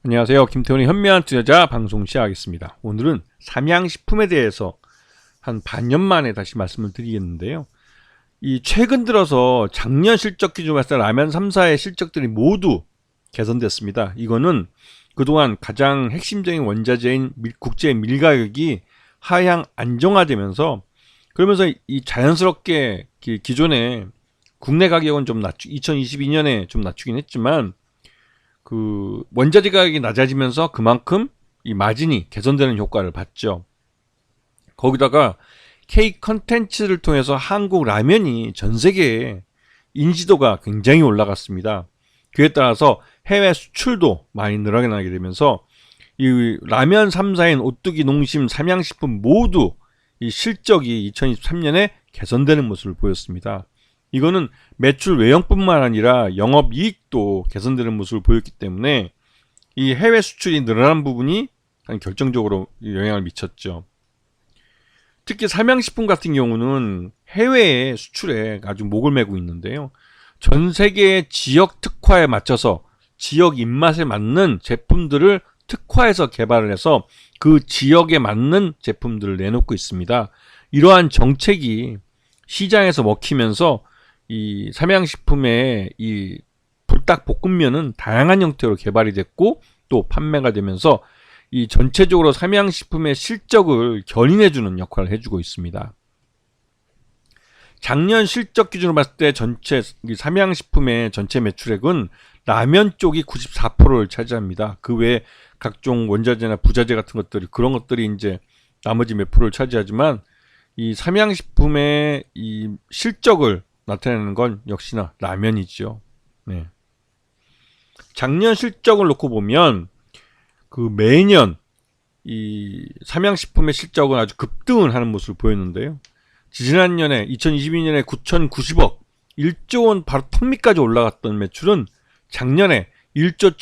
안녕하세요. 김태훈의 현명한 투자자 방송 시작하겠습니다. 오늘은 삼양식품에 대해서 한 반년 만에 다시 말씀을 드리겠는데요. 이 최근 들어서 작년 실적 기준으로 봤을 때 라면 3사의 실적들이 모두 개선됐습니다. 이거는 그동안 가장 핵심적인 원자재인 국제 밀 가격이 하향 안정화되면서, 그러면서 이 자연스럽게 기존에 국내 가격은 좀 2022년에 좀 낮추긴 했지만 그 원자재 가격이 낮아지면서 그만큼 이 마진이 개선되는 효과를 봤죠. 거기다가 K 컨텐츠를 통해서 한국 라면이 전 세계에 인지도가 굉장히 올라갔습니다. 그에 따라서 해외 수출도 많이 늘어나게 되면서 이 라면 3사인 오뚜기, 농심, 삼양식품 모두 이 실적이 2023년에 개선되는 모습을 보였습니다. 이거는 매출 외형뿐만 아니라 영업이익도 개선되는 모습을 보였기 때문에 이 해외 수출이 늘어난 부분이 결정적으로 영향을 미쳤죠. 특히 삼양식품 같은 경우는 해외 수출에 아주 목을 메고 있는데요. 전 세계 지역 특화에 맞춰서 지역 입맛에 맞는 제품들을 특화해서 개발을 해서 그 지역에 맞는 제품들을 내놓고 있습니다. 이러한 정책이 시장에서 먹히면서 이 삼양식품의 이 불닭볶음면은 다양한 형태로 개발이 됐고 또 판매가 되면서 이 전체적으로 삼양식품의 실적을 견인해주는 역할을 해주고 있습니다. 작년 실적 기준으로 봤을 때 전체 삼양식품의 전체 매출액은 라면 쪽이 94%를 차지합니다. 그 외에 각종 원자재나 부자재 같은 것들이, 그런 것들이 이제 나머지 몇 프로를 차지하지만 이 삼양식품의 이 실적을 나타내는 건 역시나 라면이죠. 네. 작년 실적을 놓고 보면 그 매년 이 삼양식품의 실적은 아주 급등을 하는 모습을 보였는데요. 지난년에 2022년에 9,090억, 1조 원 바로 턱 밑까지 올라갔던 매출은 작년에 1조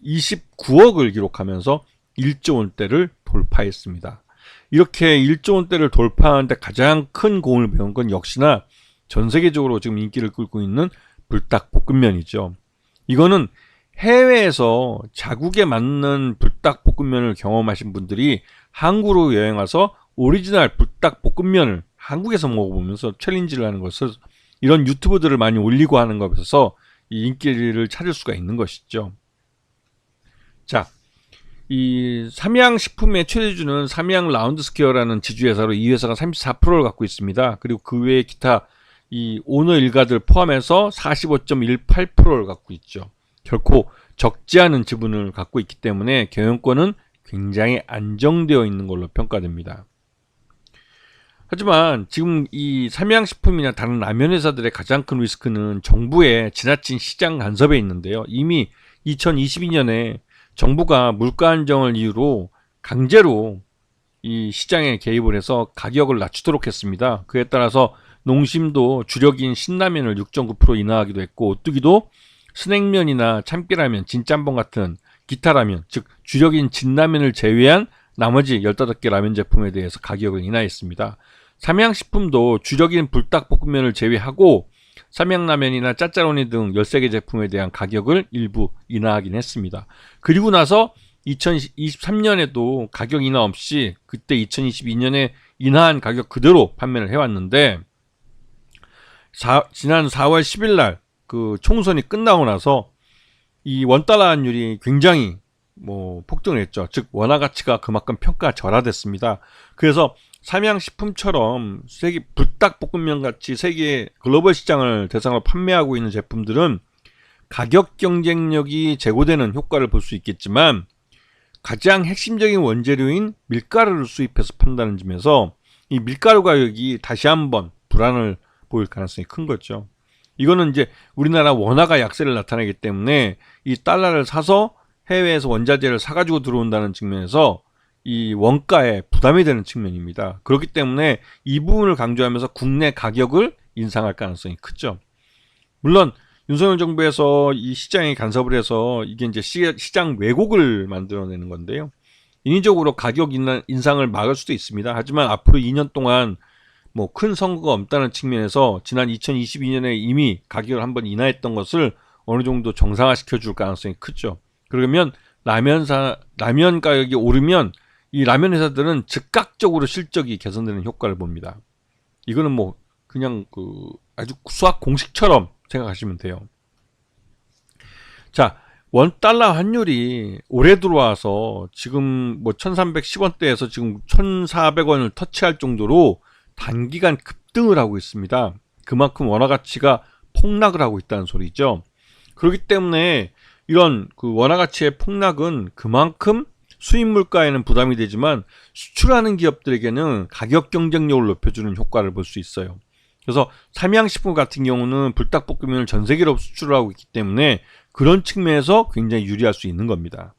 1,929억을 기록하면서 1조 원대를 돌파했습니다. 이렇게 1조 원대를 돌파하는데 가장 큰 공을 배운 건 역시나 전 세계적으로 지금 인기를 끌고 있는 불닭볶음면이죠. 이거는 해외에서 자국에 맞는 불닭볶음면을 경험하신 분들이 한국으로 여행 와서 오리지널 불닭볶음면을 한국에서 먹어보면서 챌린지를 하는 것을, 이런 유튜브들을 많이 올리고 하는 것에서 이 인기를 찾을 수가 있는 것이죠. 자, 이 삼양식품의 최대주는 삼양 라운드스퀘어라는 지주회사로 이 회사가 34%를 갖고 있습니다. 그리고 그 외에 기타 이 오너 일가들 포함해서 45.18%를 갖고 있죠. 결코 적지 않은 지분을 갖고 있기 때문에 경영권은 굉장히 안정되어 있는 걸로 평가됩니다. 하지만 지금 이 삼양식품이나 다른 라면 회사들의 가장 큰 리스크는 정부의 지나친 시장 간섭에 있는데요. 이미 2022년에 정부가 물가 안정을 이유로 강제로 이 시장에 개입을 해서 가격을 낮추도록 했습니다. 그에 따라서 농심도 주력인 신라면을 6.9% 인하하기도 했고, 오뚜기도 스낵면이나 참깨라면, 진짬뽕 같은 기타 라면, 즉 주력인 진라면을 제외한 나머지 15개 라면 제품에 대해서 가격을 인하했습니다. 삼양식품도 주력인 불닭볶음면을 제외하고 삼양라면이나 짜짜로니 등 13개 제품에 대한 가격을 일부 인하하긴 했습니다. 그리고 나서 2023년에도 가격 인하 없이 그때 2022년에 인하한 가격 그대로 판매를 해왔는데, 지난 4월 10일 날 그 총선이 끝나고 나서 이 원달러 환율이 굉장히 폭등을 했죠. 즉 원화 가치가 그만큼 평가절하됐습니다. 그래서 삼양식품처럼 세계 불닭볶음면 같이 세계 글로벌 시장을 대상으로 판매하고 있는 제품들은 가격 경쟁력이 제고되는 효과를 볼 수 있겠지만, 가장 핵심적인 원재료인 밀가루를 수입해서 판다는 점에서 이 밀가루 가격이 다시 한번 불안을 보일 가능성이 큰 거죠. 이거는 이제 우리나라 원화가 약세를 나타내기 때문에 이 달러를 사서 해외에서 원자재를 사가지고 들어온다는 측면에서 이 원가에 부담이 되는 측면입니다. 그렇기 때문에 이 부분을 강조하면서 국내 가격을 인상할 가능성이 크죠. 물론 윤석열 정부에서 이 시장에 간섭을 해서 이게 이제 시장 왜곡을 만들어내는 건데요. 인위적으로 가격 인상을 막을 수도 있습니다. 하지만 앞으로 2년 동안 큰 선거가 없다는 측면에서 지난 2022년에 이미 가격을 한번 인하했던 것을 어느 정도 정상화시켜 줄 가능성이 크죠. 그러면 라면 가격이 오르면 이 라면 회사들은 즉각적으로 실적이 개선되는 효과를 봅니다. 이거는 뭐 그냥 아주 수학 공식처럼 생각하시면 돼요. 자, 원달러 환율이 올해 들어와서 지금 뭐 1310원대에서 지금 1400원을 터치할 정도로 단기간 급등을 하고 있습니다. 그만큼 원화 가치가 폭락을 하고 있다는 소리죠. 그렇기 때문에 이런 원화 가치의 폭락은 그만큼 수입 물가에는 부담이 되지만 수출하는 기업들에게는 가격 경쟁력을 높여주는 효과를 볼 수 있어요. 그래서 삼양식품 같은 경우는 불닭볶음면을 전 세계로 수출을 하고 있기 때문에 그런 측면에서 굉장히 유리할 수 있는 겁니다.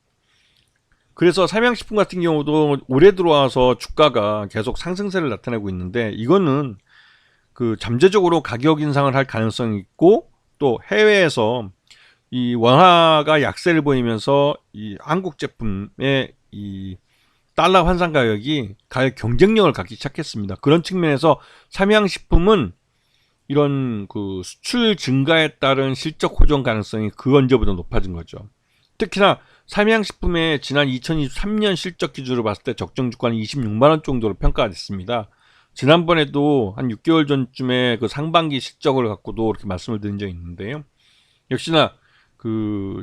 그래서 삼양식품 같은 경우도 올해 들어와서 주가가 계속 상승세를 나타내고 있는데 이거는 잠재적으로 가격 인상을 할 가능성이 있고 또 해외에서 이 원화가 약세를 보이면서 이 한국 제품의 이 달러 환산 가격이 가격 경쟁력을 갖기 시작했습니다. 그런 측면에서 삼양식품은 이런 수출 증가에 따른 실적 호전 가능성이 그 언제보다 높아진 거죠. 특히나 삼양식품의 지난 2023년 실적 기준으로 봤을 때 적정 주가는 26만원 정도로 평가가 됐습니다. 지난번에도 한 6개월 전쯤에 상반기 실적을 갖고도 이렇게 말씀을 드린 적이 있는데요. 역시나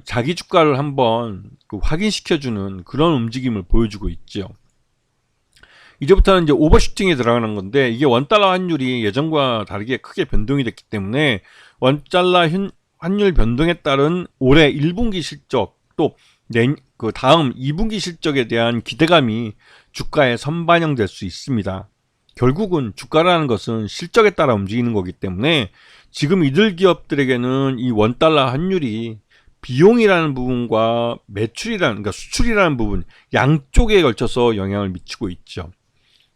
자기 주가를 한번 확인시켜주는 그런 움직임을 보여주고 있죠. 이제부터는 이제 오버슈팅에 들어가는 건데 이게 원달러 환율이 예전과 다르게 크게 변동이 됐기 때문에 원달러 환율 변동에 따른 올해 1분기 실적 또 다음 2분기 실적에 대한 기대감이 주가에 선반영될 수 있습니다. 결국은 주가라는 것은 실적에 따라 움직이는 거기 때문에 지금 이들 기업들에게는 이 원달러 환율이 비용이라는 부분과 그러니까 수출이라는 부분 양쪽에 걸쳐서 영향을 미치고 있죠.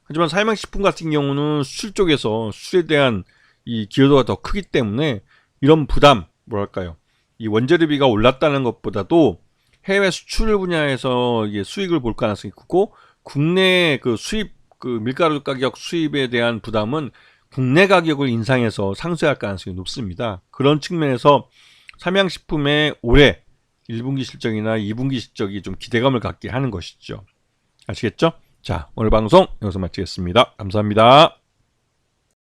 하지만 삼양식품 같은 경우는 수출 쪽에서 수출에 대한 이 기여도가 더 크기 때문에 이런 부담, 이 원재료비가 올랐다는 것보다도 해외 수출 분야에서 이게 수익을 볼 가능성이 크고 국내 수입 밀가루 가격 수입에 대한 부담은 국내 가격을 인상해서 상쇄할 가능성이 높습니다. 그런 측면에서 삼양식품의 올해 1분기 실적이나 2분기 실적이 좀 기대감을 갖게 하는 것이죠. 아시겠죠? 자, 오늘 방송 여기서 마치겠습니다. 감사합니다.